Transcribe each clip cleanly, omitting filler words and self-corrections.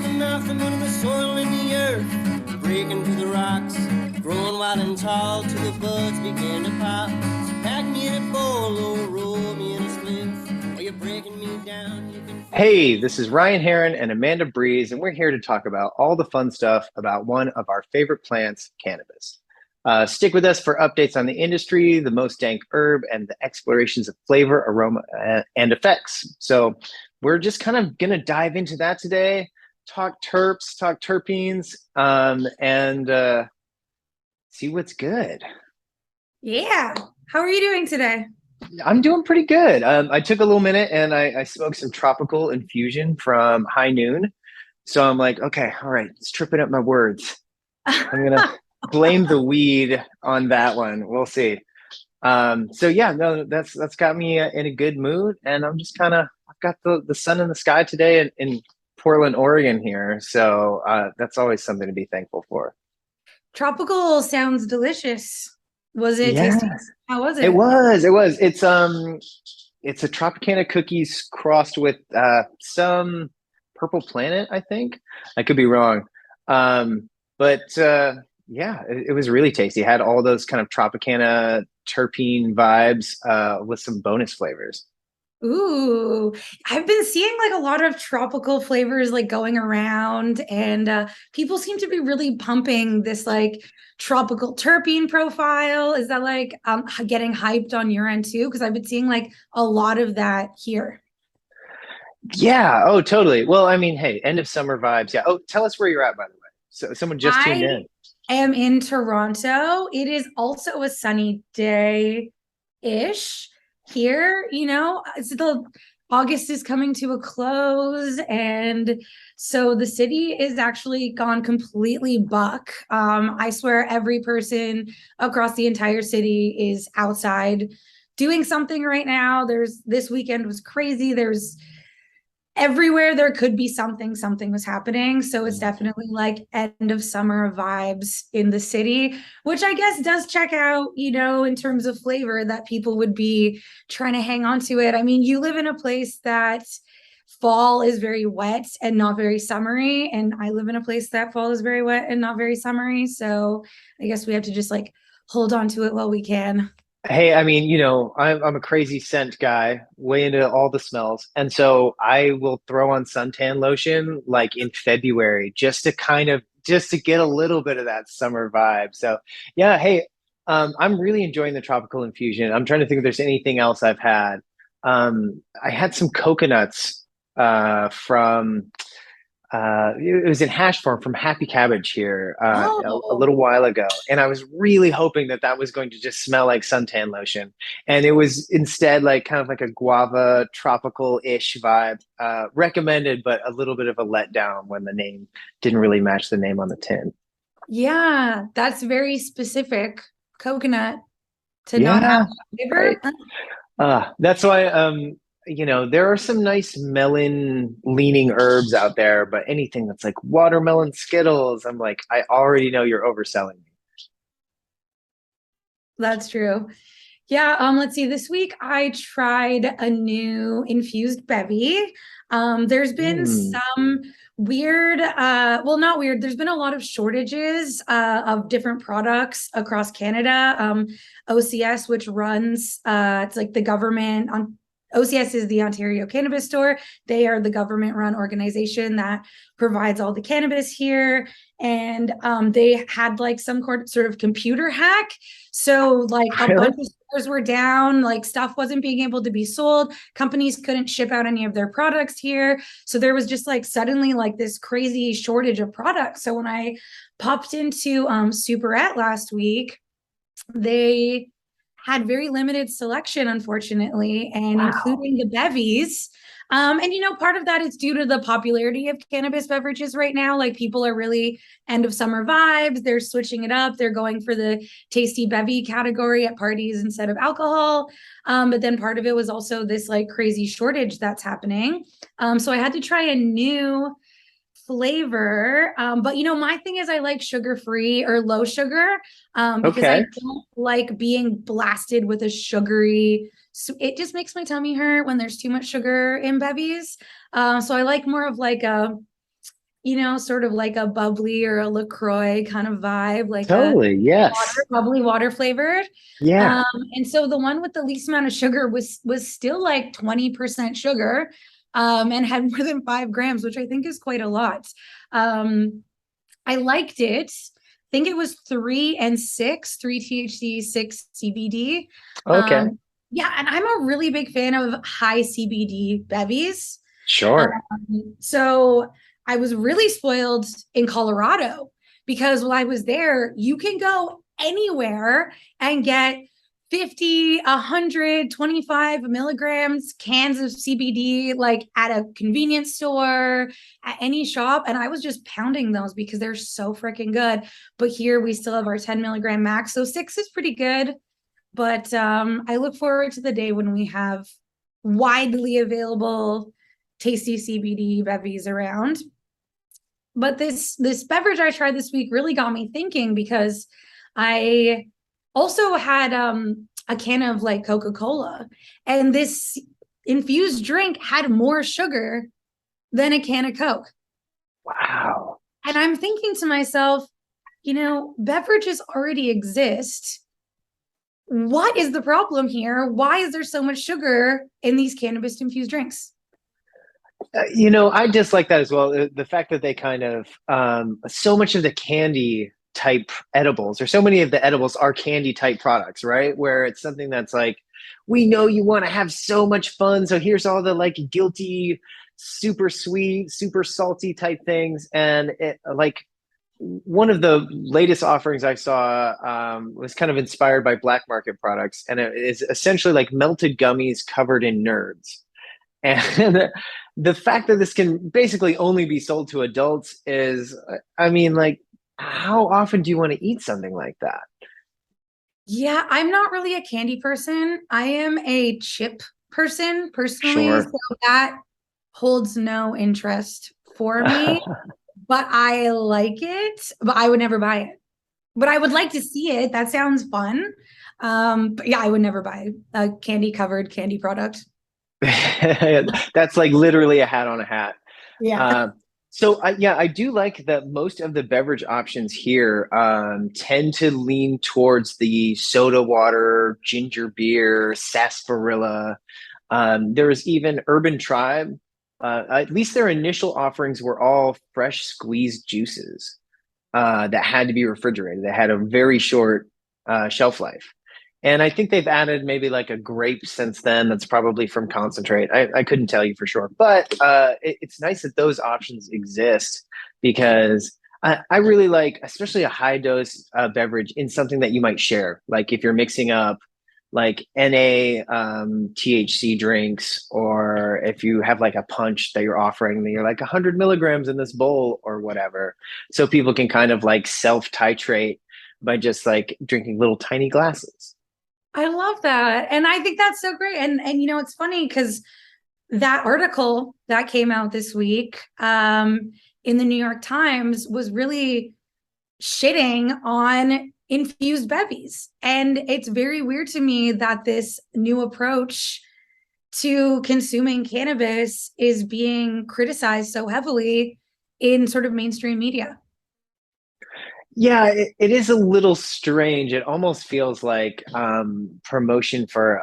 the mouth and putting the soil in the earth, breaking through the rocks, growing wild and tall till the buds begin to pop. So pack me in a bowl or roll me in a spliff, or you're breaking me down. You can Hey, this is Ryan Heron and Amanda Breeze, and we're here to talk about all the fun stuff about one of our favorite plants, cannabis. Stick with us for updates on the industry, the most dank herb, and the explorations of flavor, aroma, and effects. So, we're just kind of going to dive into that today, talk terps, talk terpenes, and see what's good. Yeah. How are you doing today? I'm doing pretty good. I took a little minute and I smoked some tropical infusion from High Noon. So I'm like, okay, all right, it's tripping up my words. I'm gonna blame the weed on that one. We'll see. So yeah, no, that's got me in a good mood, and I'm just kind of I've got the sun in the sky today in Portland, Oregon here. So that's always something to be thankful for. Tropical sounds delicious. Was it Yes, tasty? How was it it? was. It was. It's a Tropicana cookies crossed with some Purple Planet, I think. I could be wrong. But yeah, it was really tasty. It had all those kind of Tropicana terpene vibes with some bonus flavors. Ooh, I've been seeing like a lot of tropical flavors like going around, and people seem to be really pumping this like tropical terpene profile. Is that like getting hyped on your end too? Because I've been seeing like a lot of that here. Yeah. Oh, totally. Well, I mean, hey, end of summer vibes. Yeah. Oh, tell us where you're at, by the way. So someone just tuned I in. am in Toronto. It is also a sunny day-ish here, it's the August is coming to a close, and so the city is actually gone completely buck. I swear every person across the entire city is outside doing something right now. There's this weekend was crazy. There's everywhere there could be something was happening, so it's definitely like end of summer vibes in the city, which I guess does check out, in terms of flavor that people would be trying to hang on to it. I mean, you live in a place that fall is very wet and not very summery, and I live in a place that fall is very wet and not very summery, so I guess we have to just like hold on to it while we can. Hey, I mean, I'm a crazy scent guy, way into all the smells. And so I will throw on suntan lotion like in February just to get a little bit of that summer vibe. So yeah, hey, I'm really enjoying the tropical infusion. I'm trying to think if there's anything else I've had. I had some coconuts from it was in hash form from Happy Cabbage here a Oh, little while ago, and I was really hoping that that was going to just smell like suntan lotion, and it was instead like kind of like a guava tropical-ish vibe. Recommended, but a little bit of a letdown when the name didn't really match the name on the tin. yeah, that's very specific. Coconut to not have Yeah, flavor. right. That's why there are some nice melon leaning herbs out there, but anything that's like watermelon Skittles, I'm like, I already know you're overselling me. That's true. Yeah, let's see. This week I tried a new infused bevy. There's been Mm, some weird, well, not weird. There's been a lot of shortages of different products across Canada. OCS, which runs, it's like the government on OCS is the Ontario Cannabis Store. They are the government-run organization that provides all the cannabis here, and they had like some sort of computer hack. So like a really? bunch of stores were down, like stuff wasn't being able to be sold. Companies couldn't ship out any of their products here. So there was just like suddenly like this crazy shortage of products. So when I popped into Superette last week, they had very limited selection, unfortunately, and Wow. including the bevies. And part of that is due to the popularity of cannabis beverages right now. Like people are really end of summer vibes. They're switching it up. They're going for the tasty bevy category at parties instead of alcohol. But then part of it was also this like crazy shortage that's happening. So I had to try a new flavor. But my thing is I like sugar-free or low sugar because I Okay. don't like being blasted with a sugary. So it just makes my tummy hurt when there's too much sugar in bevies. So I like more of like a sort of like a bubbly or a LaCroix kind of vibe, like a Totally. Yes. bubbly water flavored. Yeah. Um, and so the one with the least amount of sugar was still like 20% sugar, and had more than 5 grams, which I think is quite a lot. I liked it. I think it was 3 and 6, 3 THC, 6 CBD. Okay. Yeah, and I'm a really big fan of high CBD bevies. Sure. So I was really spoiled in Colorado because while I was there, you can go anywhere and get 50, 100, 25 milligrams cans of CBD, like at a convenience store, at any shop. And I was just pounding those because they're so freaking good. But here we still have our 10 milligram max. So 6 is pretty good. But I look forward to the day when we have widely available tasty CBD bevies around. But this beverage I tried this week really got me thinking because I also had a can of like Coca-Cola, and this infused drink had more sugar than a can of Coke. Wow. And I'm thinking to myself, beverages already exist. What is the problem here? Why is there so much sugar in these cannabis infused drinks? I dislike that as well. The fact that they kind of so much of the candy type edibles, or so many of the edibles are candy type products, right? Where it's something that's like, we know you want to have so much fun, so here's all the like guilty, super sweet, super salty type things, and it like one of the latest offerings I saw was kind of inspired by black market products, and it is essentially like melted gummies covered in nerds. And the fact that this can basically only be sold to adults is, I mean, like, how often do you want to eat something like that? Yeah, I'm not really a candy person. I am a chip person personally. So Sure. that holds no interest for me, but I like it, but I would never buy it. But I would like to see it. That sounds fun. But yeah, I would never buy a candy covered candy product. That's like literally a hat on a hat. Yeah. Um, yeah, I do like that most of the beverage options here tend to lean towards the soda water, ginger beer, sarsaparilla. There was even Urban Tribe. At least their initial offerings were all fresh squeezed juices that had to be refrigerated. They had a very short shelf life. And I think they've added maybe like a grape since then that's probably from concentrate. I couldn't tell you for sure. But it's nice that those options exist because I really like, especially a high dose beverage in something that you might share. Like if you're mixing up like NA THC drinks, or if you have like a punch that you're offering, that you're like 100 milligrams in this bowl or whatever. So people can kind of like self titrate by just like drinking little tiny glasses. I love that. And I think that's so great. And it's funny because that article that came out this week in the New York Times was really shitting on infused bevies. And it's very weird to me that this new approach to consuming cannabis is being criticized so heavily in sort of mainstream media. Yeah, it is a little strange. It almost feels like promotion for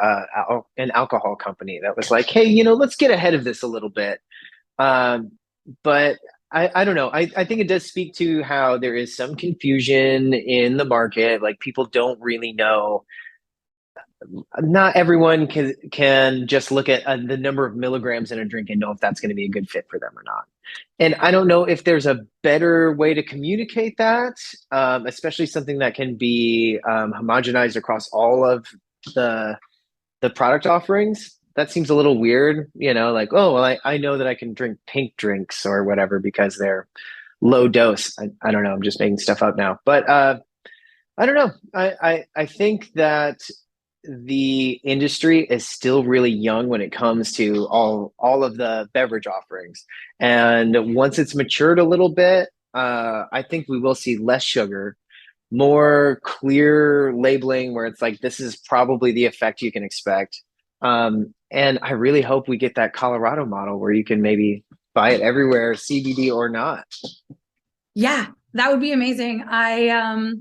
an alcohol company that was like, hey, let's get ahead of this a little bit. Um, but I don't know. I think it does speak to how there is some confusion in the market. Like people don't really know. Not everyone can just look at the number of milligrams in a drink and know if that's going to be a good fit for them or not. And I don't know if there's a better way to communicate that, especially something that can be homogenized across all of the the product offerings. That seems a little weird, like, oh, well, I know that I can drink pink drinks or whatever because they're low dose. I don't know. I'm just making stuff up now. But I don't know. I think that the industry is still really young when it comes to all of the beverage offerings. And once it's matured a little bit, I think we will see less sugar, more clear labeling where it's like this is probably the effect you can expect. And I really hope we get that Colorado model where you can maybe buy it everywhere, CBD or not. Yeah, that would be amazing. I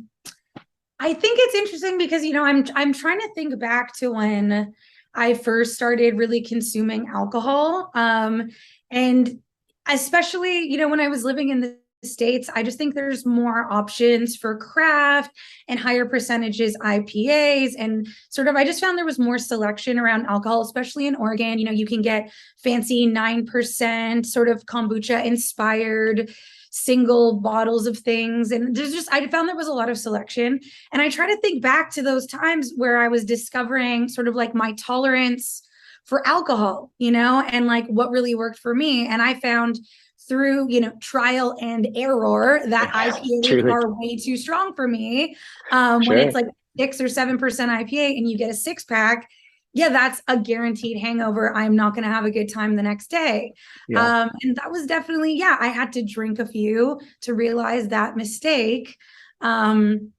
think it's interesting because, I'm trying to think back to when I first started really consuming alcohol. And especially, when I was living in the States, I just think there's more options for craft and higher percentages IPAs. And sort of, I just found there was more selection around alcohol, especially in Oregon. You can get fancy 9% sort of kombucha inspired single bottles of things. And I found there was a lot of selection. And I try to think back to those times where I was discovering sort of like my tolerance for alcohol, and like what really worked for me. And I found through, trial and error that IPAs Truly. are way too strong for me. When it's like 6 or 7% IPA and you get a 6-pack, yeah, that's a guaranteed hangover. I'm not going to have a good time the next day. Yeah. And that was definitely, I had to drink a few to realize that mistake. And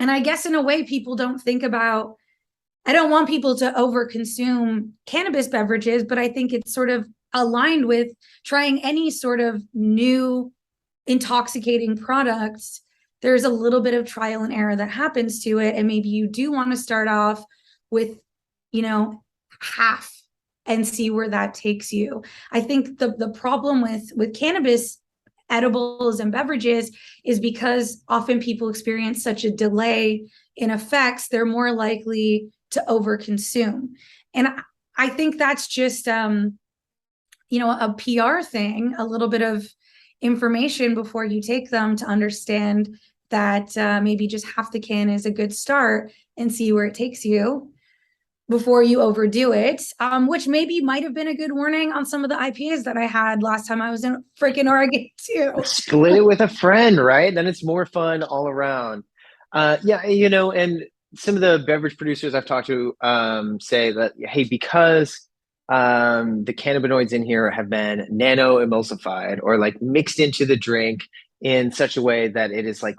I guess in a way, people don't think about, I don't want people to overconsume cannabis beverages, but I think it's sort of aligned with trying any sort of new intoxicating products. There's a little bit of trial and error that happens to it. And maybe you do want to start off with, half and see where that takes you. I think the problem with cannabis edibles and beverages is because often people experience such a delay in effects, they're more likely to overconsume. And I think that's just, a PR thing, a little bit of information before you take them to understand that maybe just half the can is a good start and see where it takes you before you overdo it, which maybe might have been a good warning on some of the IPAs that I had last time I was in freaking Oregon too. Split it with a friend, right? Then it's more fun all around. Yeah, and some of the beverage producers I've talked to say that, hey, because the cannabinoids in here have been nano emulsified or like mixed into the drink in such a way that it is like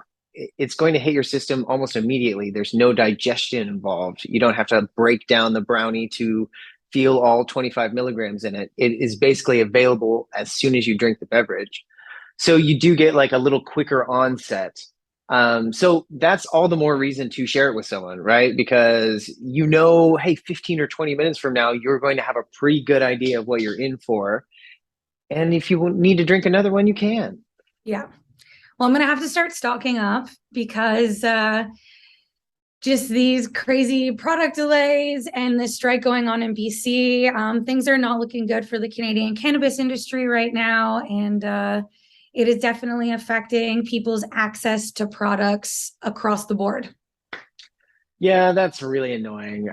it's going to hit your system almost immediately. There's no digestion involved. You don't have to break down the brownie to feel all 25 milligrams in it. It is basically available as soon as you drink the beverage. So you do get like a little quicker onset. So that's all the more reason to share it with someone, right? Because hey, 15 or 20 minutes from now, you're going to have a pretty good idea of what you're in for. And if you need to drink another one, you can. Yeah. Well, I'm going to have to start stocking up because just these crazy product delays and this strike going on in BC, things are not looking good for the Canadian cannabis industry right now. And it is definitely affecting people's access to products across the board. Yeah, that's really annoying.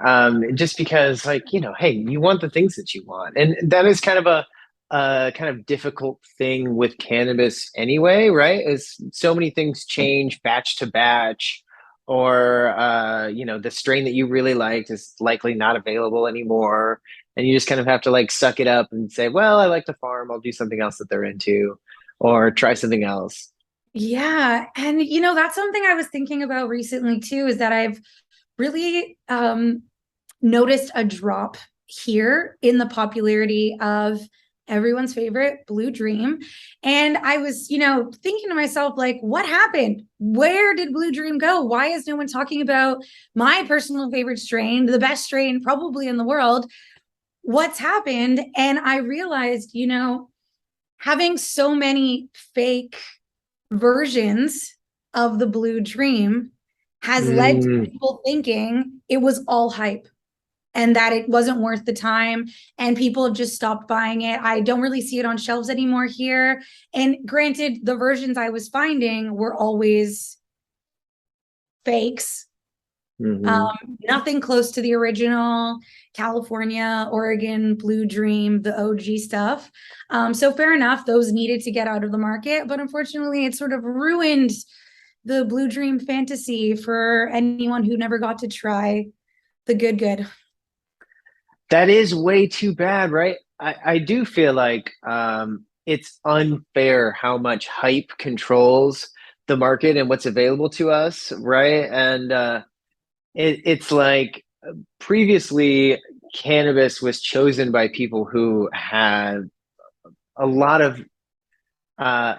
Just because, hey, you want the things that you want, and that is kind of a kind of difficult thing with cannabis anyway, right? Is so many things change batch to batch, or the strain that you really liked is likely not available anymore, and you just kind of have to like suck it up and say, well, I like the farm, I'll do something else that they're into, or try something else. Yeah, and that's something I was thinking about recently too, is that I've really noticed a drop here in the popularity of everyone's favorite Blue Dream. And I was, thinking to myself, like, what happened? Where did Blue Dream go? Why is no one talking about my personal favorite strain, the best strain probably in the world? What's happened? And I realized, having so many fake versions of the Blue Dream has led to people thinking it was all hype and that it wasn't worth the time, and people have just stopped buying it. I don't really see it on shelves anymore here. And granted, the versions I was finding were always fakes. Nothing close to the original California, Oregon, Blue Dream, the OG stuff. So fair enough, those needed to get out of the market, but unfortunately it sort of ruined the Blue Dream fantasy for anyone who never got to try the good. That is way too bad, right? I do feel like it's unfair how much hype controls the market and what's available to us, right? And it's like previously cannabis was chosen by people who had a lot of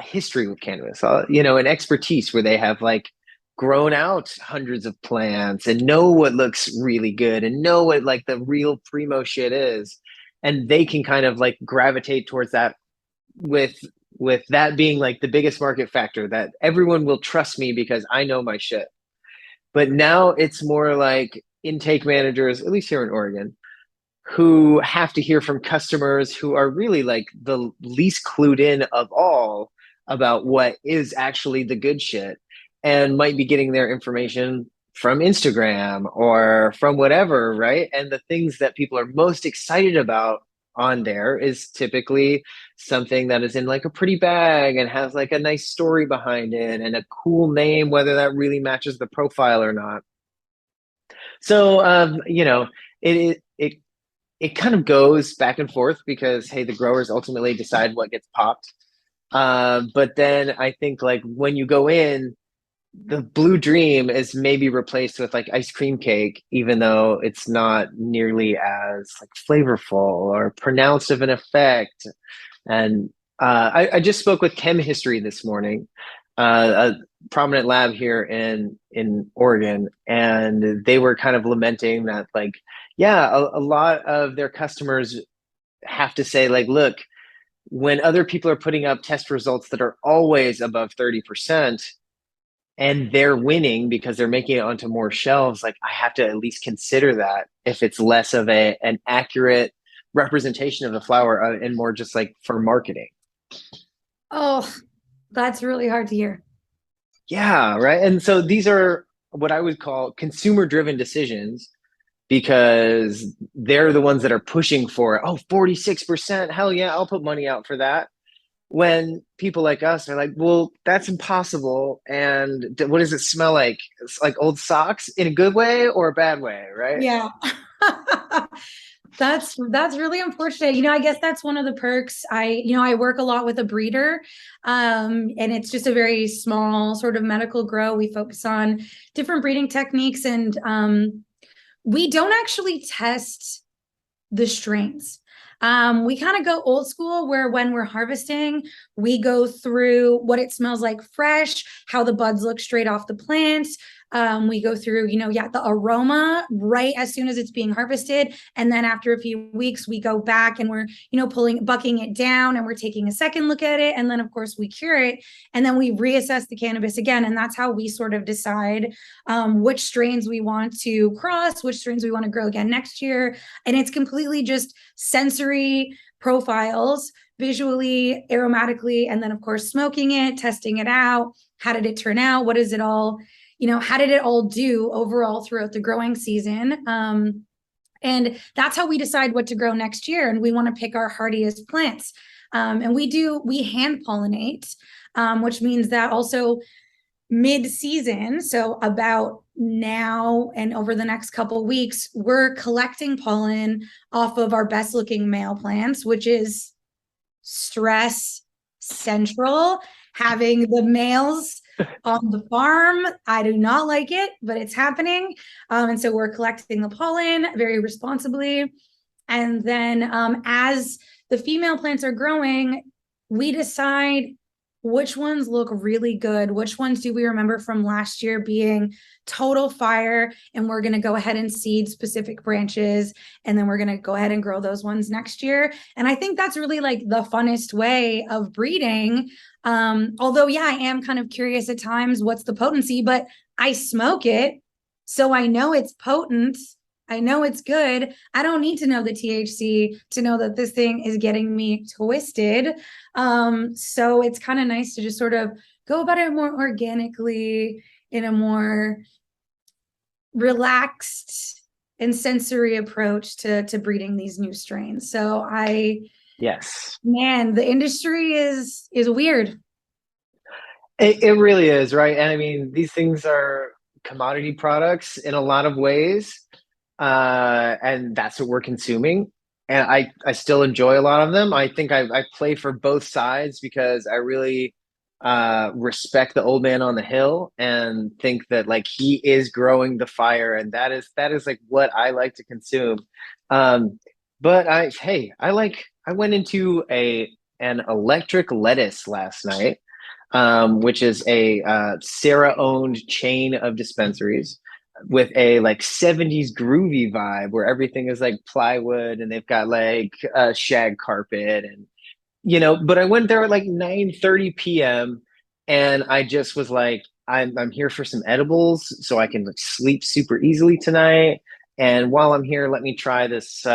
history with cannabis, and expertise where they have like grown out hundreds of plants and know what looks really good and know what like the real primo shit is. And they can kind of like gravitate towards that with that being like the biggest market factor, that everyone will trust me because I know my shit. But now it's more like intake managers, at least here in Oregon, who have to hear from customers who are really like the least clued in of all about what is actually the good shit, and might be getting their information from Instagram or from whatever, right? And the things that people are most excited about on there is typically something that is in like a pretty bag and has like a nice story behind it and a cool name, whether that really matches the profile or not. So, it kind of goes back and forth because, hey, the growers ultimately decide what gets popped. But then I think like when you go in, the blue dream is maybe replaced with like ice cream cake, even though it's not nearly as like flavorful or pronounced of an effect. And I just spoke with Chem History this morning, a prominent lab here in Oregon, and they were kind of lamenting that, like, yeah, a lot of their customers have to say, like, look, when other people are putting up test results that are always above 30%, and they're winning because they're making it onto more shelves, like I have to at least consider that if it's less of an accurate representation of the flower and more just like for marketing. Oh, that's really hard to hear. Yeah, right. And so these are what I would call consumer driven decisions, because they're the ones that are pushing for it. Oh, 46%. Hell yeah, I'll put money out for that. When people like us are like, well, that's impossible. And what does it smell like? It's like old socks in a good way or a bad way, right? Yeah. That's really unfortunate. I guess that's one of the perks. I work a lot with a breeder, and it's just a very small sort of medical grow. We focus on different breeding techniques, and we don't actually test the strains. We kind of go old school where when we're harvesting, we go through what it smells like fresh, how the buds look straight off the plant. We go through, the aroma right as soon as it's being harvested. And then after a few weeks, we go back and we're, bucking it down and we're taking a second look at it. And then, of course, we cure it. And then we reassess the cannabis again. And that's how we sort of decide which strains we want to cross, which strains we want to grow again next year. And it's completely just sensory profiles, visually, aromatically, and then, of course, smoking it, testing it out. How did it turn out? What is it all? How did it all do overall throughout the growing season? And that's how we decide what to grow next year. And we want to pick our hardiest plants. And we hand pollinate, which means that also mid-season, so about now and over the next couple of weeks, we're collecting pollen off of our best looking male plants, which is stress central. Having the males on the farm, I do not like it, but it's happening. And so we're collecting the pollen very responsibly. And then as the female plants are growing, we decide which ones look really good, which ones do we remember from last year being total fire, and we're going to go ahead and seed specific branches, and then we're going to go ahead and grow those ones next year. And I think that's really like the funnest way of breeding. Although, yeah, I am kind of curious at times, what's the potency, but I smoke it, so I know it's potent. I know it's good. I don't need to know the THC to know that this thing is getting me twisted. So it's kind of nice to just sort of go about it more organically, in a more relaxed and sensory approach to breeding these new strains. So Yes, man, the industry is weird. it really is, right? And I mean, these things are commodity products in a lot of ways. And that's what we're consuming. And I still enjoy a lot of them. I think I play for both sides because I really respect the old man on the hill and think that like he is growing the fire, and that is like what I like to consume. But I went into a an electric lettuce last night, which is a Sarah-owned chain of dispensaries with a like 70s groovy vibe where everything is like plywood and they've got like a shag carpet and but I went there at like 9:30 p.m. and I just was like, I'm here for some edibles so I can like sleep super easily tonight. And while I'm here, let me try this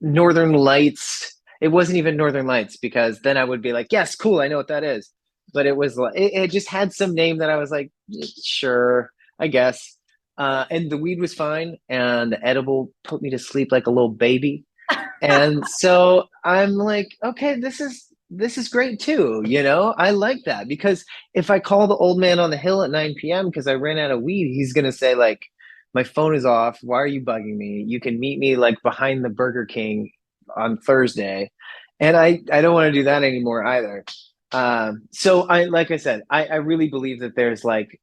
Northern Lights. It wasn't even Northern Lights because then I would be like, yes, cool, I know what that is. But it was like it just had some name that I was like, sure, I guess. And the weed was fine, and the edible put me to sleep like a little baby. And so I'm like, okay, this is great too, I like that because if I call the old man on the hill at 9 p.m. because I ran out of weed, he's gonna say like, my phone is off. Why are you bugging me? You can meet me like behind the Burger King on Thursday. And I don't want to do that anymore either. So like I said, I really believe that there's like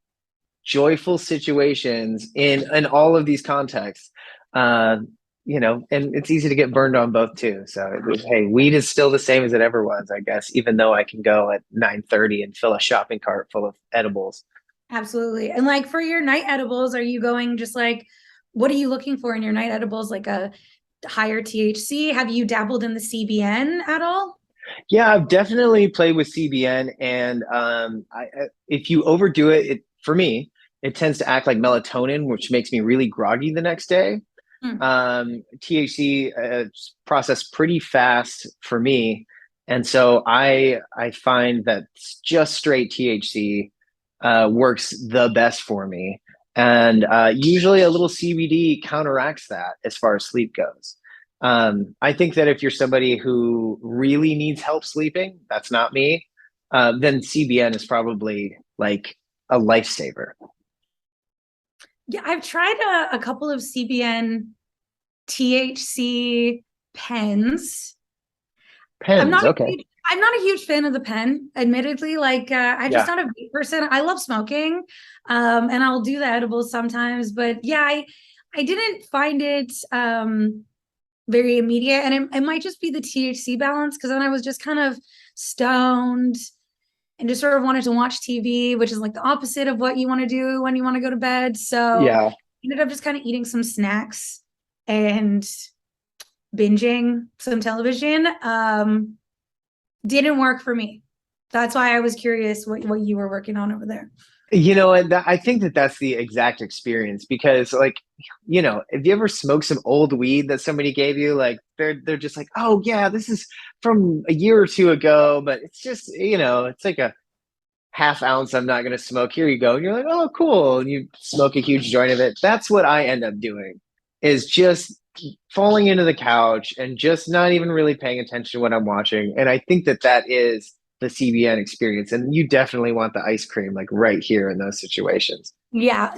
joyful situations in all of these contexts. Uh, and it's easy to get burned on both too. So hey, weed is still the same as it ever was, I guess, even though I can go at 9:30 and fill a shopping cart full of edibles. Absolutely. And like for your night edibles, are you going just like, what are you looking for in your night edibles? Like a higher THC? Have you dabbled in the CBN at all? Yeah, I've definitely played with CBN, and if you overdo it, for me, it tends to act like melatonin, which makes me really groggy the next day. Hmm. THC processed pretty fast for me, and so I find that just straight THC works the best for me, and usually a little CBD counteracts that as far as sleep goes. I think that if you're somebody who really needs help sleeping, that's not me, then CBN is probably like a lifesaver. Yeah, I've tried a couple of CBN THC pens. I'm Pens, not a okay. huge, I'm not a huge fan of the pen, admittedly. Like I'm just Yeah. not a vape person. I love smoking, and I'll do the edibles sometimes. But yeah, I didn't find it very immediate, and it might just be the THC balance because then I was just kind of stoned and just sort of wanted to watch TV, which is like the opposite of what you want to do when you want to go to bed. So Yeah. ended up just kind of eating some snacks and binging some television. Didn't work for me. That's why I was curious what you were working on over there. I think that that's the exact experience because, like, if you ever smoke some old weed that somebody gave you, like, they're just like, oh yeah, this is from a year or two ago, but it's just, it's like a half ounce. I'm not gonna smoke. Here you go, and you're like, oh cool, and you smoke a huge joint of it. That's what I end up doing, is just falling into the couch and just not even really paying attention to what I'm watching. And I think that that is the CBN experience. And you definitely want the ice cream like right here in those situations. Yeah,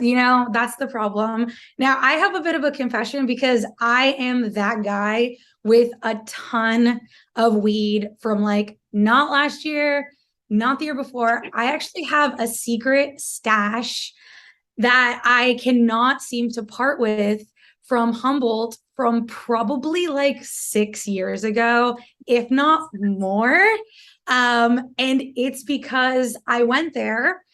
that's the problem. Now, I have a bit of a confession because I am that guy with a ton of weed from like not last year, not the year before. I actually have a secret stash that I cannot seem to part with from Humboldt from probably like 6 years ago, if not more. And it's because I went there.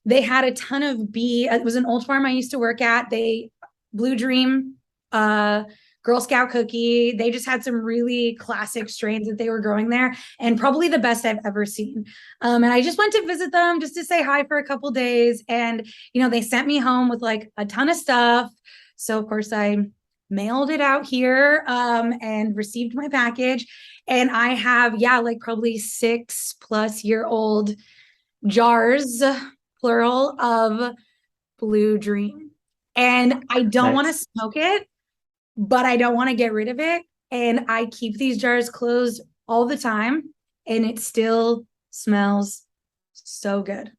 They had a ton of bee. It was an old farm I used to work at. They Blue Dream, Girl Scout cookie. They just had some really classic strains that they were growing there, and probably the best I've ever seen. And I just went to visit them just to say hi for a couple days. And they sent me home with like a ton of stuff. So of course I mailed it out here and received my package. And I have, yeah, like probably 6+ year old jars, plural, of Blue Dream. And I don't want to Nice. smoke it, but I don't want to get rid of it. And I keep these jars closed all the time, and it still smells so good.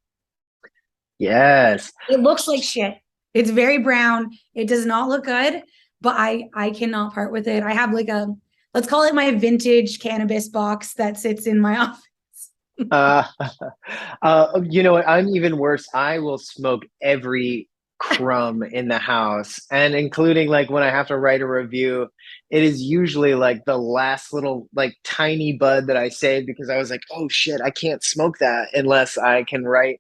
Yes. It looks like shit. It's very brown. It does not look good, but I cannot part with it. I have like let's call it my vintage cannabis box that sits in my office. Uh, you know what? I'm even worse. I will smoke every crumb in the house, and including like when I have to write a review, it is usually like the last little like tiny bud that I saved because I was like, oh shit, I can't smoke that unless I can write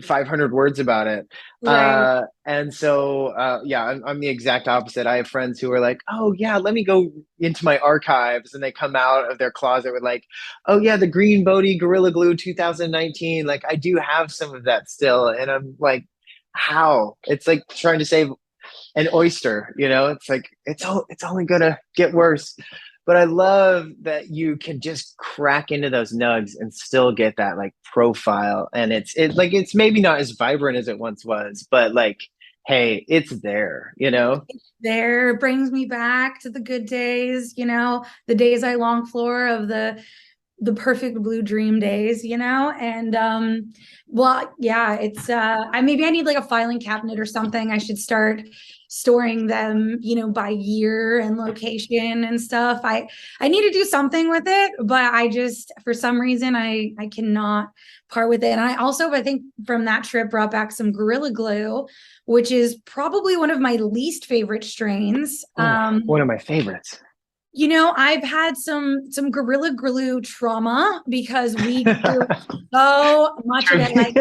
500 words about it. Right. And so, yeah, I'm the exact opposite. I have friends who are like, oh, yeah, let me go into my archives. And they come out of their closet with, like, oh, yeah, the Green Bodie Gorilla Glue 2019. Like, I do have some of that still. And I'm like, how? It's like trying to save an oyster, you know? It's like, it's only going to get worse. But I love that you can just crack into those nugs and still get that like profile. And it's like it's maybe not as vibrant as it once was, but like, hey, it's there, you know? There brings me back to the good days, the days I long for of the perfect blue dream days, and well, yeah, it's I maybe I need like a filing cabinet or something. I should start storing them, by year and location and stuff. I need to do something with it, but I just for some reason I cannot part with it. And I think from that trip brought back some Gorilla Glue, which is probably one of my least favorite strains. Oh, one of my favorites. I've had some Gorilla Glue trauma because we do so much of it. Like,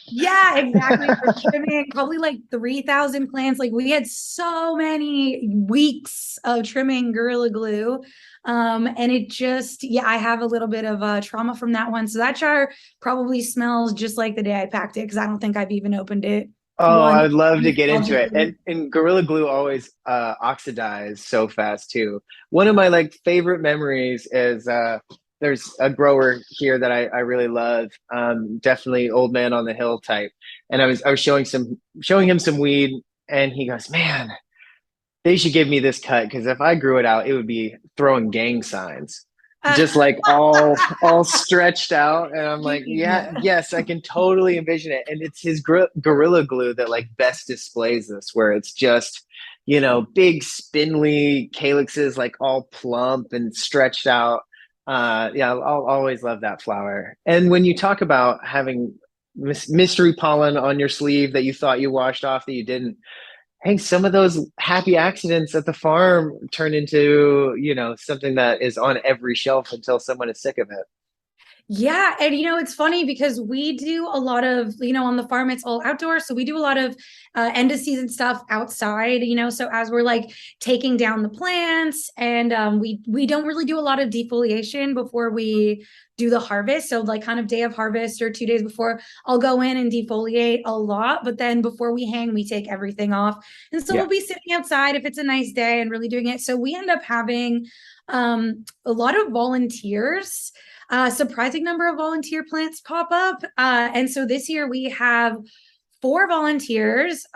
yeah, exactly. For trimming, probably like 3,000 plants. Like, we had so many weeks of trimming Gorilla Glue. And it just, yeah, I have a little bit of trauma from that one. So that jar probably smells just like the day I packed it because I don't think I've even opened it Oh, I once. would love to get into it. And Gorilla Glue always oxidizes so fast too. One of my like favorite memories is there's a grower here that I really love. Definitely old man on the hill type. And I was showing him some weed, and he goes, man, they should give me this cut because if I grew it out, it would be throwing gang signs, just like all stretched out. And I'm like, yeah, yes, I can totally envision it. And it's his Gorilla Glue that like best displays this, where it's just, big spindly calyxes, like all plump and stretched out. Yeah, I'll always love that flower. And when you talk about having mystery pollen on your sleeve that you thought you washed off that you didn't, hey, some of those happy accidents at the farm turn into, something that is on every shelf until someone is sick of it. Yeah. And it's funny because we do a lot of, on the farm, it's all outdoors. So we do a lot of end of season stuff outside, so as we're like taking down the plants and we don't really do a lot of defoliation before we do the harvest. So like kind of day of harvest or 2 days before, I'll go in and defoliate a lot. But then before we hang, we take everything off. And so Yeah. we'll be sitting outside if it's a nice day and really doing it. So we end up having a lot of volunteers, surprising number of volunteer plants pop up. And so this year we have 4 volunteers.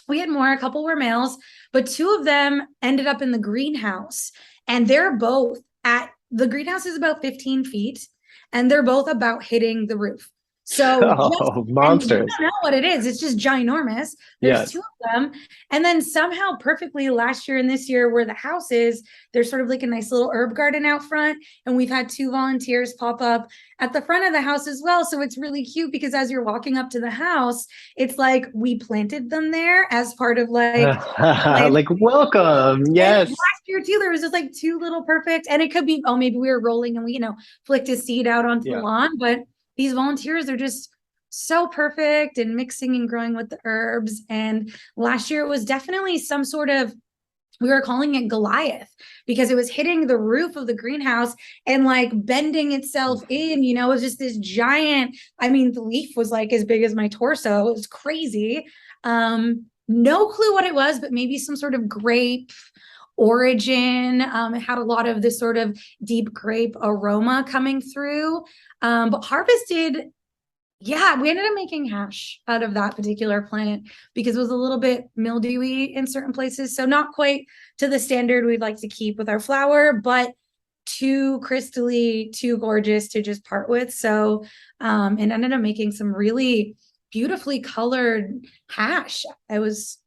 We had more, a couple were males, but 2 of them ended up in the greenhouse. And they're both the greenhouse is about 15 feet, and they're both about hitting the roof. So Oh, and you monsters. don't know what it is. It's just ginormous. There's Yes. 2 of them. And then somehow perfectly last year and this year where the house is, there's sort of like a nice little herb garden out front. And we've had 2 volunteers pop up at the front of the house as well. So it's really cute because as you're walking up to the house, it's like we planted them there as part of like Like, welcome. and Yes. last year too, there was just like 2 little perfect, and it could be, oh, maybe we were rolling and we, flicked a seed out onto the Yeah. lawn, but these volunteers are just so perfect and mixing and growing with the herbs. And last year it was definitely some sort of, we were calling it Goliath because it was hitting the roof of the greenhouse and like bending itself in, it was just this giant, I mean, the leaf was like as big as my torso. It was crazy. No clue what it was, but maybe some sort of grape origin. It had a lot of this sort of deep grape aroma coming through. But harvested, yeah, we ended up making hash out of that particular plant because it was a little bit mildewy in certain places. So not quite to the standard we'd like to keep with our flower, but too crystally, too gorgeous to just part with. So and ended up making some really beautifully colored hash. It was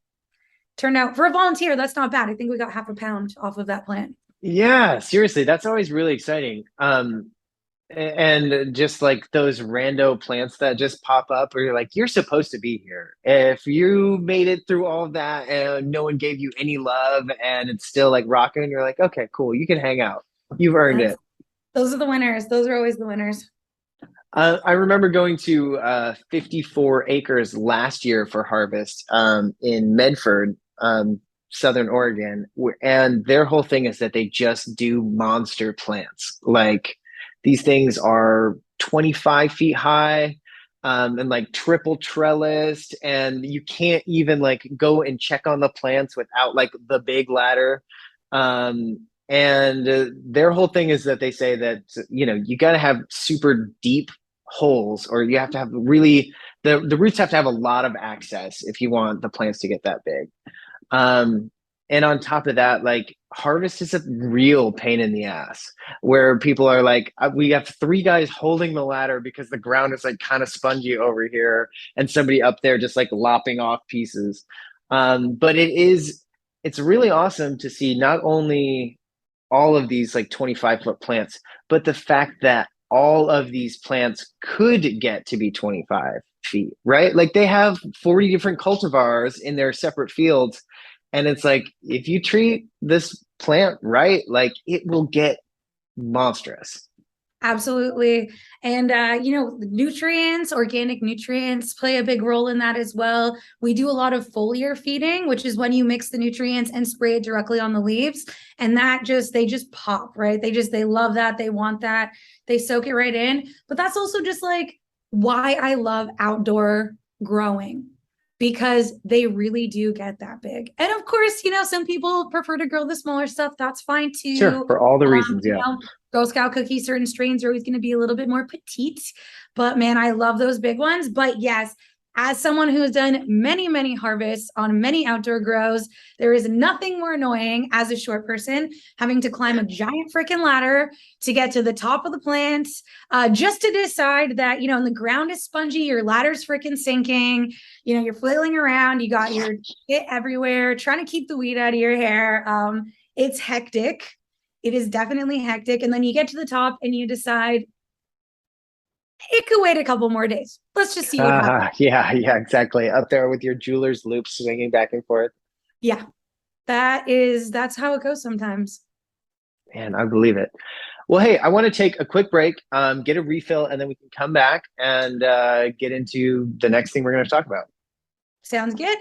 turned out for a volunteer, that's not bad. I think we got half a pound off of that plant. Yeah, seriously, that's always really exciting. And just like those rando plants that just pop up, where you're like, you're supposed to be here. If you made it through all of that and no one gave you any love and it's still like rocking, you're like, okay, cool, you can hang out. You've earned That's, it. those are the winners. Those are always the winners. I remember going to 54 acres last year for harvest in Medford, Southern Oregon, and their whole thing is that they just do monster plants. Like these things are 25 feet high, and like triple trellised, and you can't even like go and check on the plants without like the big ladder. And their whole thing is that they say that you got to have super deep holes, or you have to have really the roots have to have a lot of access if you want the plants to get that big. um and on top of that, like harvest is a real pain in the ass, where people are like, we have three guys holding the ladder because the ground is like kind of spongy over here, and somebody up there just like lopping off pieces. But it's really awesome to see not only all of these like 25-foot plants, but the fact that all of these plants could get to be 25 feet, right? Like they have 40 different cultivars in their separate fields. And it's like, if you treat this plant right, like it will get monstrous. Absolutely. And, nutrients, organic nutrients play a big role in that as well. We do a lot of foliar feeding, which is when you mix the nutrients and spray it directly on the leaves. And they just pop, right? They love that. They want that. They soak it right in. But that's also just like why I love outdoor growing, because they really do get that big. And of course, some people prefer to grow the smaller stuff. That's fine Sure, too. for all the Um, reasons. you Yeah. know, Girl Scout cookies, certain strains are always going to be a little bit more petite, but man, I love those big ones. But yes, as someone who has done many, many harvests on many outdoor grows, there is nothing more annoying as a short person having to climb a giant freaking ladder to get to the top of the plant, just to decide that, and the ground is spongy, your ladder's freaking sinking, you're flailing around, you got your shit everywhere, trying to keep the weed out of your hair. It's hectic. It is definitely hectic. And then you get to the top and you decide it could wait a couple more days. Let's just see what happens. Yeah, exactly. Up there with your jeweler's loop swinging back and forth. Yeah, that's how it goes sometimes. Man, I believe it. Well, hey, I want to take a quick break, get a refill, and then we can come back and get into the next thing we're going to talk about. Sounds good.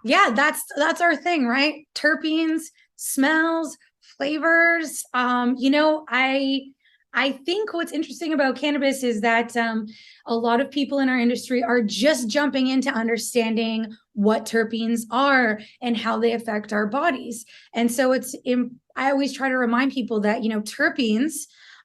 Yeah, that's our thing, right? Terpenes, smells, flavors. I think what's interesting about cannabis is that a lot of people in our industry are just jumping into understanding what terpenes are and how they affect our bodies. And so I always try to remind people that, terpenes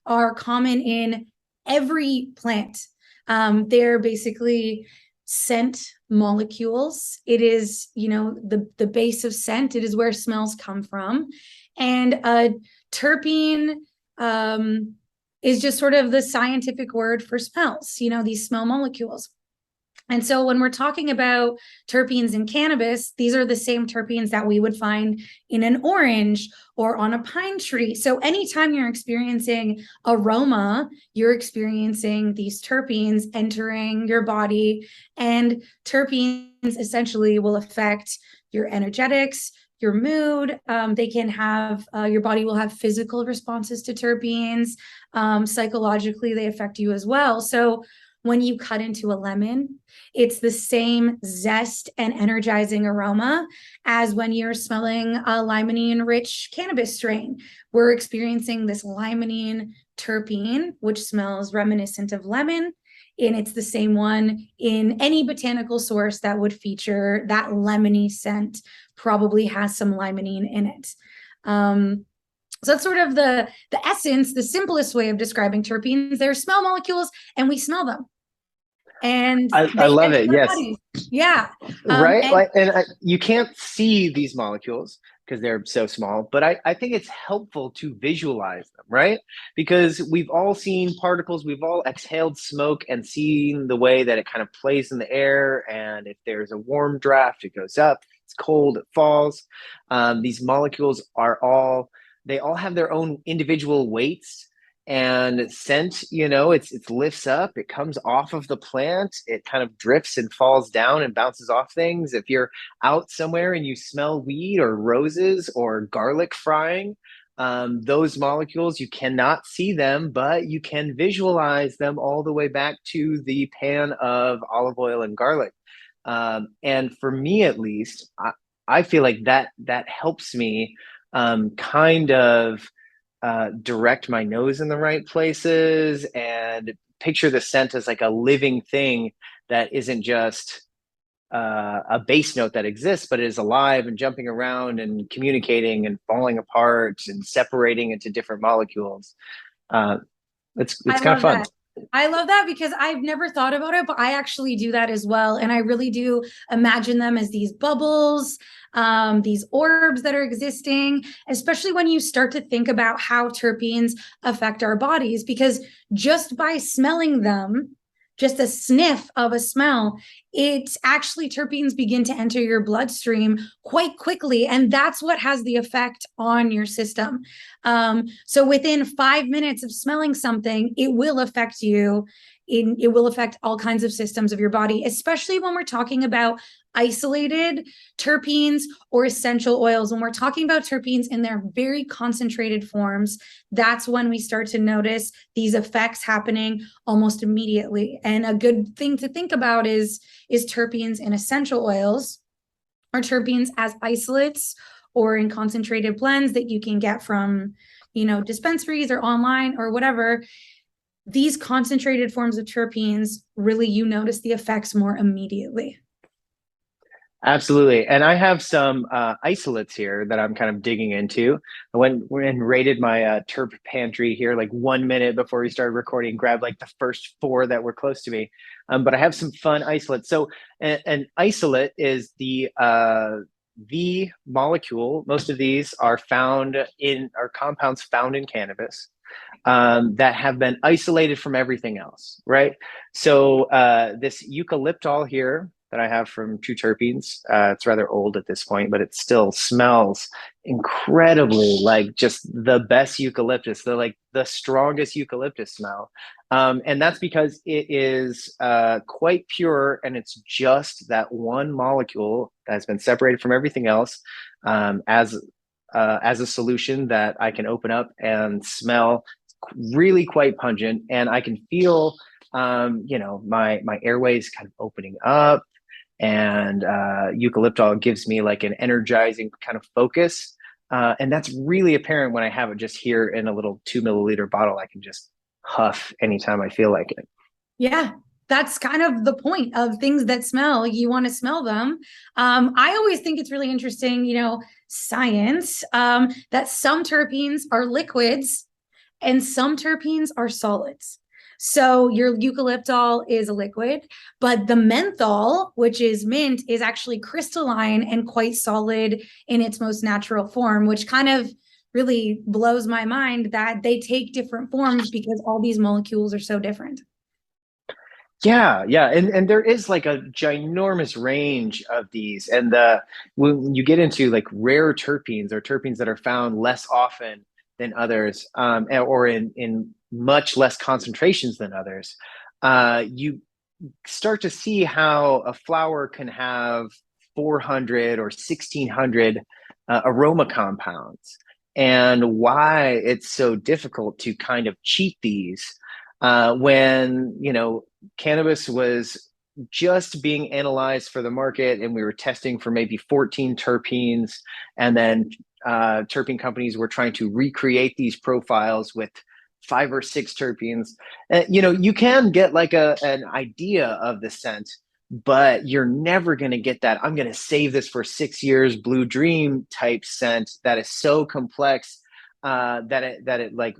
are common in every plant. They're basically scent molecules. It is, the base of scent. It is where smells come from. And a terpene is just sort of the scientific word for smells, these smell molecules. And so when we're talking about terpenes in cannabis, these are the same terpenes that we would find in an orange or on a pine tree. So anytime you're experiencing aroma, you're experiencing these terpenes entering your body, and terpenes essentially will affect your energetics, your mood. They can have, your body will have physical responses to terpenes. Psychologically, they affect you as well. So when you cut into a lemon, it's the same zest and energizing aroma as when you're smelling a limonene rich cannabis strain. We're experiencing this limonene terpene, which smells reminiscent of lemon. And it's the same one in any botanical source that would feature that lemony scent, probably has some limonene in it. So that's sort of the essence, the simplest way of describing terpenes. They're smell molecules and we smell them. and I they love enter it. our Yes. bodies. Yeah. Right. And Like, and you can't see these molecules because they're so small, but I think it's helpful to visualize them, right? Because we've all seen particles, we've all exhaled smoke and seen the way that it kind of plays in the air. And if there's a warm draft, it goes up. If it's cold, it falls. These molecules they all have their own individual weights and scent. It lifts up, it comes off of the plant, it kind of drifts and falls down and bounces off things. If you're out somewhere and you smell weed or roses or garlic frying, those molecules, you cannot see them, but you can visualize them all the way back to the pan of olive oil and garlic. And for me, at least, I feel like that helps me kind of direct my nose in the right places and picture the scent as like a living thing that isn't just a bass note that exists, but is alive and jumping around and communicating and falling apart and separating into different molecules. Uh, I it's kind of love fun. that. I love that because I've never thought about it, but I actually do that as well. And I really do imagine them as these bubbles, these orbs that are existing, especially when you start to think about how terpenes affect our bodies, because just by smelling them, just a sniff of a smell, it actually terpenes begin to enter your bloodstream quite quickly. And that's what has the effect on your system. So within 5 minutes of smelling something, it will affect you. It will affect all kinds of systems of your body, especially when we're talking about isolated terpenes or essential oils. When we're talking about terpenes in their very concentrated forms, that's when we start to notice these effects happening almost immediately. And a good thing to think about is terpenes in essential oils or terpenes as isolates or in concentrated blends that you can get from, dispensaries or online or whatever. These concentrated forms of terpenes, really, you notice the effects more immediately. Absolutely. And I have some isolates here that I'm kind of digging into. I went and raided my terp pantry here like 1 minute before we started recording, grabbed like the first four that were close to me. But I have some fun isolates. So an isolate is the molecule. Most of these are compounds found in cannabis that have been isolated from everything else, right? So this eucalyptol here that I have from True Terpenes, it's rather old at this point, but it still smells incredibly like just the best eucalyptus, the strongest eucalyptus smell. And that's because it is quite pure, and it's just that one molecule that has been separated from everything else as a solution that I can open up and smell. Really quite pungent, and I can feel my airways kind of opening up, and eucalyptol gives me like an energizing kind of focus, and that's really apparent when I have it just here in a little 2 milliliter bottle. I can just huff anytime I feel like it. Yeah, that's kind of the point of things that smell. You want to smell them. I always think it's really interesting, science, that some terpenes are liquids and some terpenes are solids. So your eucalyptol is a liquid, but the menthol, which is mint, is actually crystalline and quite solid in its most natural form, which kind of really blows my mind that they take different forms because all these molecules are so different. Yeah, and there is like a ginormous range of these, and when you get into like rare terpenes or terpenes that are found less often than others, or in much less concentrations than others, you start to see how a flower can have 400 or 1600 aroma compounds, and why it's so difficult to kind of cheat these when cannabis was just being analyzed for the market, and we were testing for maybe 14 terpenes, and then terpene companies were trying to recreate these profiles with 5 or 6 terpenes. You can get like an idea of the scent, but you're never going to get that I'm going to save this for 6 years blue dream type scent that is so complex that it like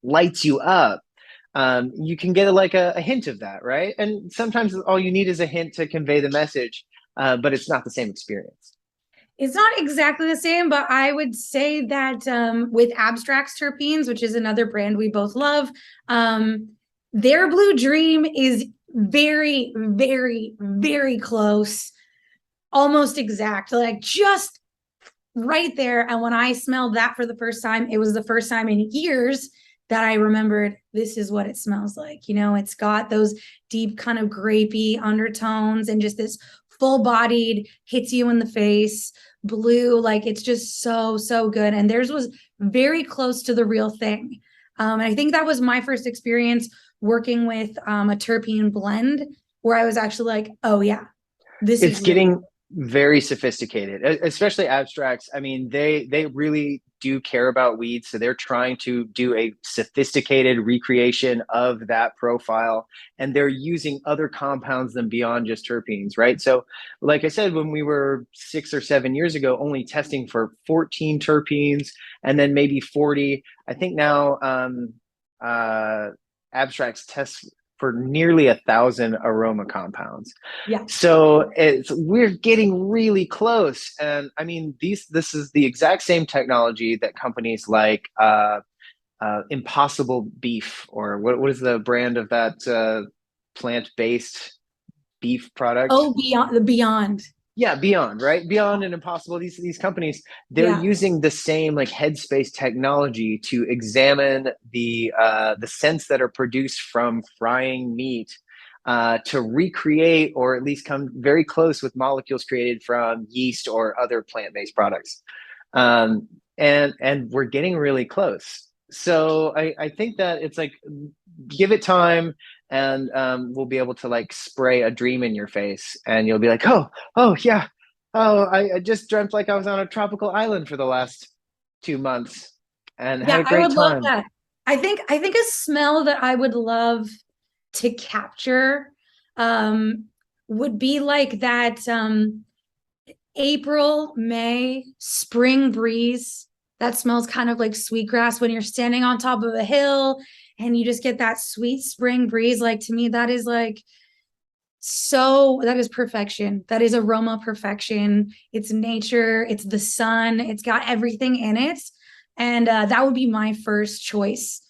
lights you up. you can get like a hint of that, right? And sometimes all you need is a hint to convey the message, but it's not the same experience. It's not exactly the same, but I would say that with Abstracts Terpenes, which is another brand we both love, their Blue Dream is very, very, very close, almost exact, like just right there. And when I smelled that for the first time, it was the first time in years that I remembered this is what it smells like. You know, it's got those deep kind of grapey undertones and just this full bodied, hits you in the face, blue. Like it's just so, so good. And theirs was very close to the real thing. And I think that was my first experience working with a terpene blend where I was actually like, oh, yeah, this It's is real. getting very sophisticated, especially Abstracts. I mean, they really do care about weeds, so they're trying to do a sophisticated recreation of that profile, and they're using other compounds than beyond just terpenes, right? So, like I said, when we were 6 or 7 years ago, only testing for 14 terpenes and then maybe 40. I think now Abstracts tests for nearly 1,000 aroma compounds. Yeah. So we're getting really close. And I mean, this is the exact same technology that companies like Impossible Beef, or what is the brand of that plant-based beef product? Oh, Beyond. Yeah, Beyond, right? Beyond and Impossible, these companies, they're Yeah. using the same like headspace technology to examine the scents that are produced from frying meat, to recreate or at least come very close with molecules created from yeast or other plant-based products. And we're getting really close. So I think that it's like, give it time, and we'll be able to like spray a dream in your face, and you'll be like, oh yeah, oh, I just dreamt like I was on a tropical island for the last 2 months and had Yeah, a I great would love time. that. I think a smell that I would love to capture um would be like that April, May, spring breeze that smells kind of like sweetgrass when you're standing on top of a hill and you just get that sweet spring breeze. Like to me, that is like so that is perfection. That is aroma perfection. It's nature, it's the sun, it's got everything in it. And that would be my first choice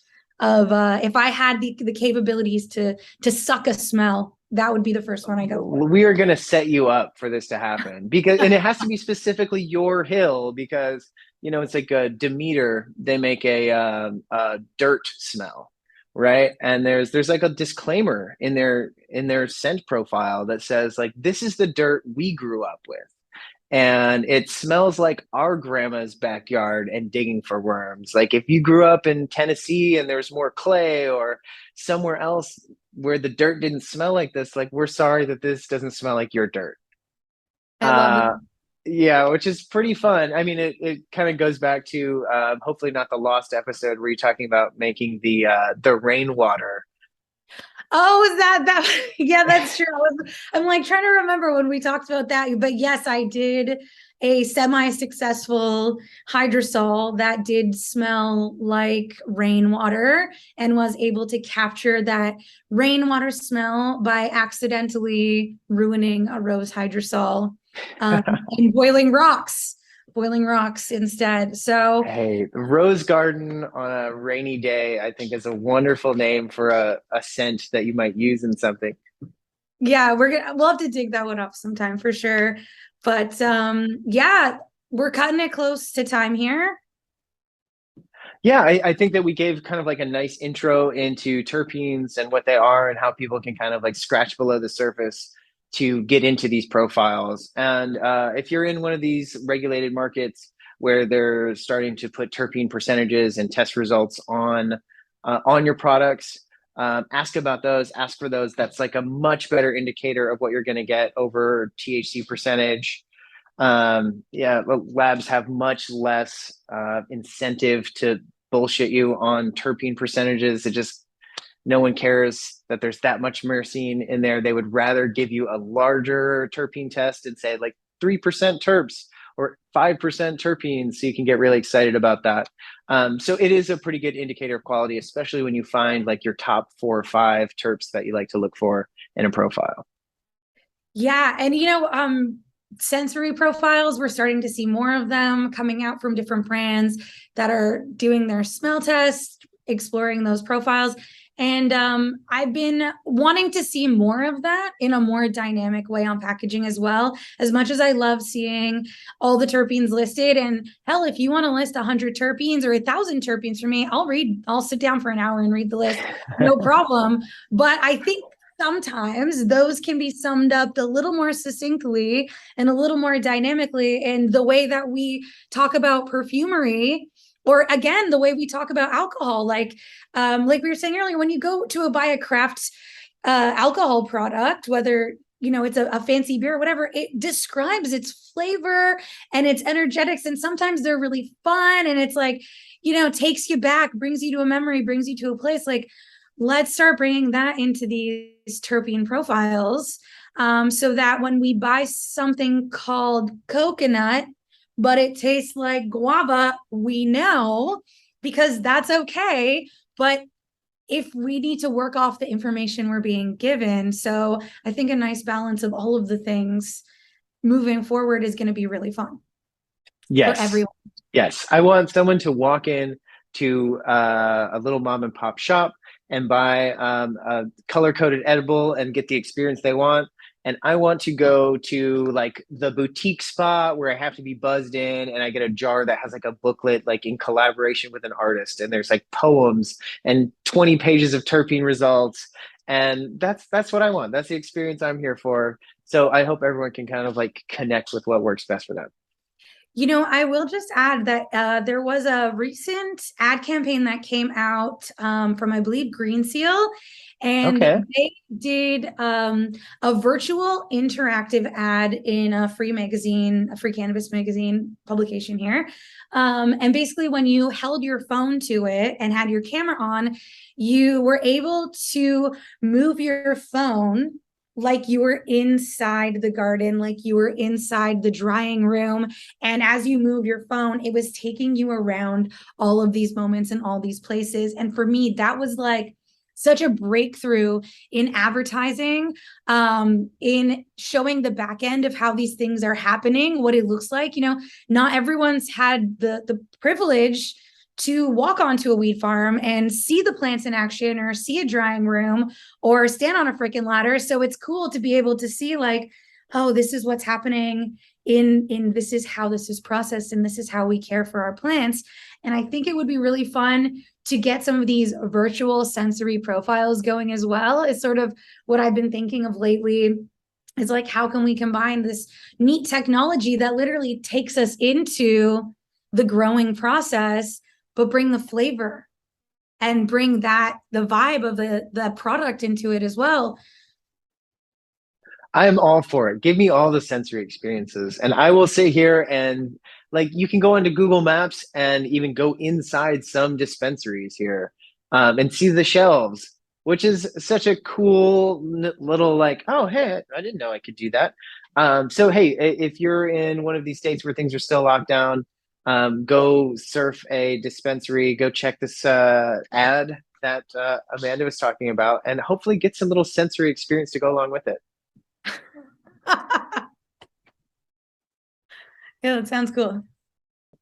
of if I had the capabilities to suck a smell, that would be the first one I go for. We are going to set you up for this to happen, because, and it has to be specifically your hill, because it's like a Demeter. They make a dirt smell, right? And there's like a disclaimer in their scent profile that says like, this is the dirt we grew up with, and it smells like our grandma's backyard and digging for worms. Like if you grew up in Tennessee and there's more clay, or somewhere else where the dirt didn't smell like this, like we're sorry that this doesn't smell like your dirt. I love it. uh yeah, which is pretty fun. I mean, it kind of goes back to hopefully not the lost episode where you're talking about making the rainwater. Oh, is that? Yeah, that's true. I'm like trying to remember when we talked about that. But yes, I did a semi-successful hydrosol that did smell like rainwater and was able to capture that rainwater smell by accidentally ruining a rose hydrosol in boiling rocks instead. So Hey, Rose Garden on a rainy day, I think is a wonderful name for a scent that you might use in something. yeah, we'll have to dig that one up sometime for sure. But yeah, we're cutting it close to time here. Yeah, I think that we gave kind of like a nice intro into terpenes and what they are, and how people can kind of like scratch below the surface to get into these profiles. And if you're in one of these regulated markets where they're starting to put terpene percentages and test results on your products, ask about those. Ask for those. That's like a much better indicator of what you're going to get over THC percentage. Yeah, labs have much less incentive to bullshit you on terpene percentages. It just, no one cares that there's that much myrcene in there. They would rather give you a larger terpene test and say like 3% terps or 5% terpenes. So you can get really excited about that. So it is a pretty good indicator of quality, especially when you find like your top 4 or 5 terps that you like to look for in a profile. Yeah, and sensory profiles, we're starting to see more of them coming out from different brands that are doing their smell tests, exploring those profiles. And I've been wanting to see more of that in a more dynamic way on packaging as well. As much as I love seeing all the terpenes listed, and hell, if you want to list 100 terpenes or 1,000 terpenes for me, I'll sit down for an hour and read the list, no problem. But I think sometimes those can be summed up a little more succinctly and a little more dynamically in the way that we talk about perfumery, or again the way we talk about alcohol. Like we were saying earlier, when you go to buy a craft alcohol product, whether it's a fancy beer or whatever, it describes its flavor and its energetics, and sometimes they're really fun, and it's like takes you back, brings you to a memory, brings you to a place. Like, let's start bringing that into these terpene profiles, so that when we buy something called coconut, but it tastes like guava, we know, because that's okay. But if we need to work off the information we're being given. So I think a nice balance of all of the things moving forward is going to be really fun for Yes. everyone. Yes. I want someone to walk in to a little mom and pop shop and buy a color coded edible and get the experience they want. And I want to go to like the boutique spot where I have to be buzzed in, and I get a jar that has like a booklet, like in collaboration with an artist. And there's like poems and 20 pages of terpene results. And that's what I want. That's the experience I'm here for. So I hope everyone can kind of like connect with what works best for them. I will just add that there was a recent ad campaign that came out from, I believe, Green Seal, and Okay. they did a virtual interactive ad in a free magazine, a free cannabis magazine publication here. And basically, when you held your phone to it and had your camera on, you were able to move your phone like you were inside the garden, like you were inside the drying room. And as you move your phone, it was taking you around all of these moments and all these places. And for me, that was like such a breakthrough in advertising, in showing the back end of how these things are happening, what it looks like. Not everyone's had the privilege to walk onto a weed farm and see the plants in action, or see a drying room, or stand on a freaking ladder. So it's cool to be able to see like, oh, this is what's happening in this is how this is processed, and this is how we care for our plants. And I think it would be really fun to get some of these virtual sensory profiles going as well. Is sort of what I've been thinking of lately. Is like, how can we combine this neat technology that literally takes us into the growing process, but bring the flavor and bring the vibe of the product into it as well. I'm all for it. Give me all the sensory experiences. And I will sit here and like you can go into Google Maps and even go inside some dispensaries here, and see the shelves, which is such a cool little like, oh, hey, I didn't know I could do that. So, hey, if you're in one of these states where things are still locked down, go surf a dispensary, go check this ad that Amanda was talking about, and hopefully get some little sensory experience to go along with it. Yeah, that sounds cool.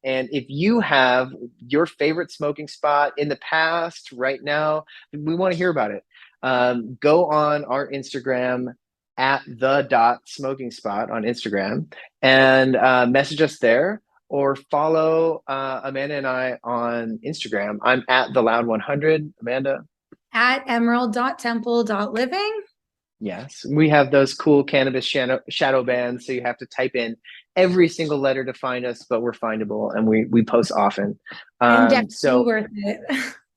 And if you have your favorite smoking spot in the past, right now, we want to hear about it. Go on our Instagram at the dot smoking spot on Instagram, and message us there, or follow Amanda and I on Instagram. I'm at the loud 100. Amanda? At emerald.temple.living. Yes, we have those cool cannabis shadow bands, so you have to type in every single letter to find us, but we're findable, and we post often. And definitely So worth it.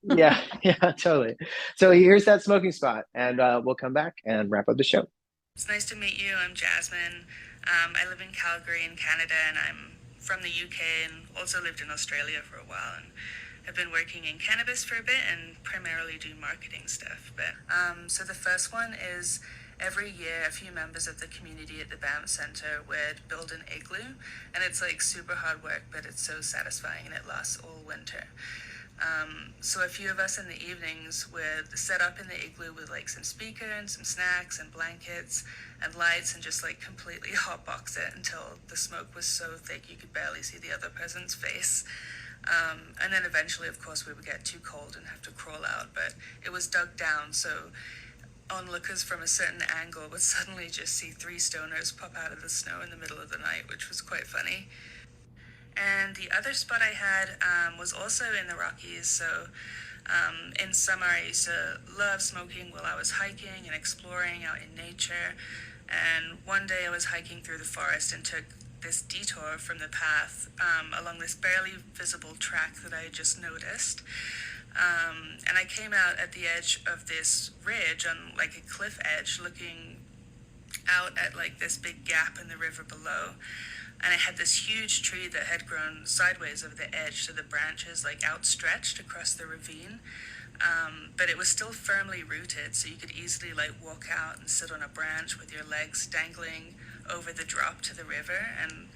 yeah, yeah, totally. So here's that smoking spot, and we'll come back and wrap up the show. It's nice to meet you. I'm Jasmine. I live in Calgary in Canada, and I'm from the UK and also lived in Australia for a while. And have been working in cannabis for a bit and primarily do marketing stuff. But so the first one is every year a few members of the community at the BAM Center would build an igloo, and it's like super hard work, but it's so satisfying and it lasts all winter. So a few of us in the evenings would set up in the igloo with like some speaker and some snacks and blankets and lights and just like completely hotbox it until the smoke was so thick you could barely see the other person's face. And then eventually, of course, we would get too cold and have to crawl out, but it was dug down, so onlookers from a certain angle would suddenly just see three stoners pop out of the snow in the middle of the night, which was quite funny. And the other spot I had was also in the Rockies. So in summer, I used to love smoking while I was hiking and exploring out in nature. And one day I was hiking through the forest and took this detour from the path along this barely visible track that I had just noticed. And I came out at the edge of this ridge on like a cliff edge, looking out at like this big gap in the river below. And I had this huge tree that had grown sideways over the edge, so the branches like outstretched across the ravine. But it was still firmly rooted, so you could easily like walk out and sit on a branch with your legs dangling over the drop to the river. And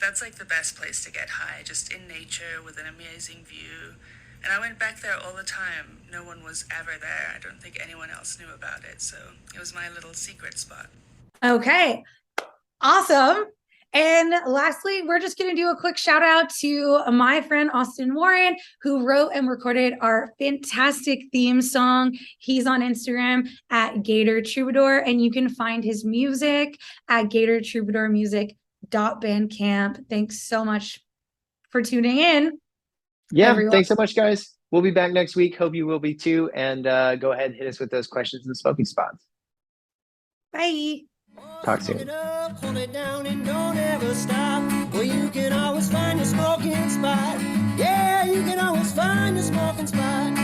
that's like the best place to get high, just in nature with an amazing view. And I went back there all the time. No one was ever there. I don't think anyone else knew about it. So it was my little secret spot. Okay, awesome. And lastly, we're just going to do a quick shout out to my friend Austin Warren, who wrote and recorded our fantastic theme song. He's on Instagram at Gator Troubadour, and you can find his music at gatortroubadourmusic.bandcamp. Thanks so much for tuning in. Yeah, everyone. Thanks so much, guys. We'll be back next week. Hope you will be too. And go ahead and hit us with those questions and smoking spots. Bye. Talk soon. Hold it up, hold it down, and don't ever stop. Well, you can always find a smoking spot. Yeah, you can always find a smoking spot.